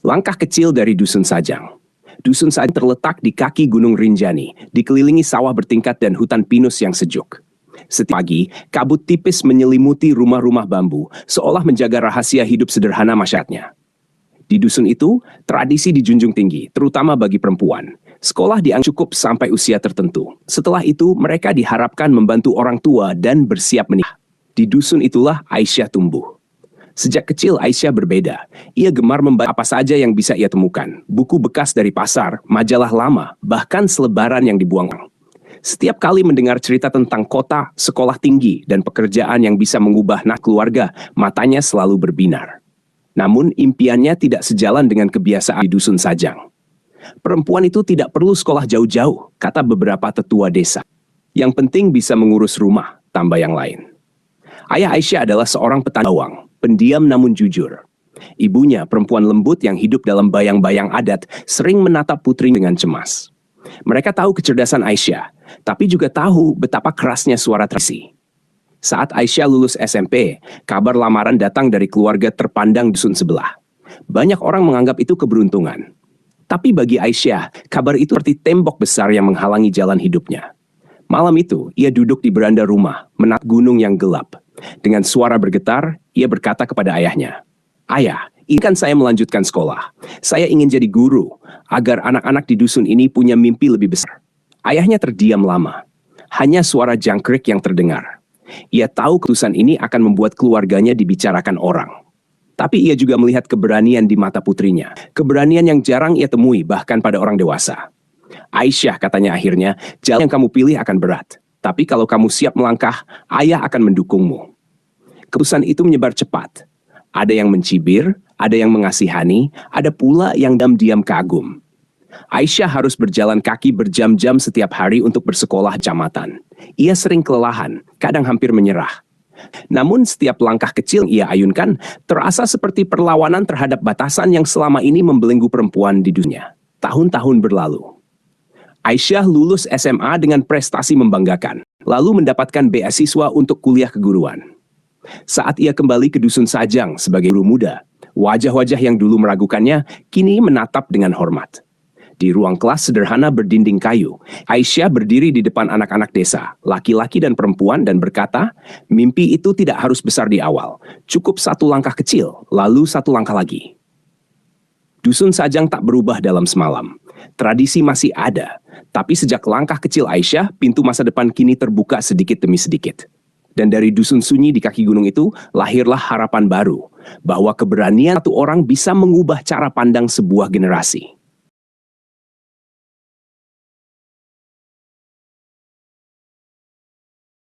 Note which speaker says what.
Speaker 1: Langkah kecil dari Dusun Sajang. Dusun Sajang terletak di kaki Gunung Rinjani, dikelilingi sawah bertingkat dan hutan pinus yang sejuk. Setiap pagi, kabut tipis menyelimuti rumah-rumah bambu, seolah menjaga rahasia hidup sederhana masyarakatnya. Di dusun itu, tradisi dijunjung tinggi, terutama bagi perempuan. Sekolah dianggap cukup sampai usia tertentu. Setelah itu, mereka diharapkan membantu orang tua dan bersiap menikah. Di dusun itulah Aisyah tumbuh. Sejak kecil Aisyah berbeda. Ia gemar membaca apa saja yang bisa ia temukan. Buku bekas dari pasar, majalah lama, bahkan selebaran yang dibuang. Setiap kali mendengar cerita tentang kota, sekolah tinggi, dan pekerjaan yang bisa mengubah keluarga, matanya selalu berbinar. Namun impiannya tidak sejalan dengan kebiasaan di Dusun Sajang. Perempuan itu tidak perlu sekolah jauh-jauh, kata beberapa tetua desa. Yang penting bisa mengurus rumah, tambah yang lain. Ayah Aisyah adalah seorang petani bawang, pendiam namun jujur. Ibunya, perempuan lembut yang hidup dalam bayang-bayang adat, sering menatap putri dengan cemas. Mereka tahu kecerdasan Aisyah, tapi juga tahu betapa kerasnya suara tradisi. Saat Aisyah lulus SMP, kabar lamaran datang dari keluarga terpandang dusun sebelah. Banyak orang menganggap itu keberuntungan. Tapi bagi Aisyah, kabar itu seperti tembok besar yang menghalangi jalan hidupnya. Malam itu, ia duduk di beranda rumah, menatap gunung yang gelap. Dengan suara bergetar, ia berkata kepada ayahnya, "Ayah, izinkan saya melanjutkan sekolah. Saya ingin jadi guru, agar anak-anak di dusun ini punya mimpi lebih besar." Ayahnya terdiam lama. Hanya suara jangkrik yang terdengar. Ia tahu keputusan ini akan membuat keluarganya dibicarakan orang. Tapi ia juga melihat keberanian di mata putrinya. Keberanian yang jarang ia temui bahkan pada orang dewasa. "Aisyah," katanya akhirnya, "jalan yang kamu pilih akan berat. Tapi kalau kamu siap melangkah, ayah akan mendukungmu." Keputusan itu menyebar cepat. Ada yang mencibir, ada yang mengasihani, ada pula yang diam-diam kagum. Aisyah harus berjalan kaki berjam-jam setiap hari untuk bersekolah kecamatan. Ia sering kelelahan, kadang hampir menyerah. Namun setiap langkah kecil yang ia ayunkan terasa seperti perlawanan terhadap batasan yang selama ini membelenggu perempuan di dunia. Tahun-tahun berlalu. Aisyah lulus SMA dengan prestasi membanggakan, lalu mendapatkan beasiswa untuk kuliah keguruan. Saat ia kembali ke Dusun Sajang sebagai guru muda, wajah-wajah yang dulu meragukannya kini menatap dengan hormat. Di ruang kelas sederhana berdinding kayu, Aisyah berdiri di depan anak-anak desa, laki-laki dan perempuan, dan berkata, "Mimpi itu tidak harus besar di awal, cukup satu langkah kecil, lalu satu langkah lagi." Dusun Sajang tak berubah dalam semalam. Tradisi masih ada, tapi sejak langkah kecil Aisyah, pintu masa depan kini terbuka sedikit demi sedikit. Dan dari dusun sunyi di kaki gunung itu, lahirlah harapan baru, bahwa keberanian satu orang bisa mengubah cara pandang sebuah generasi.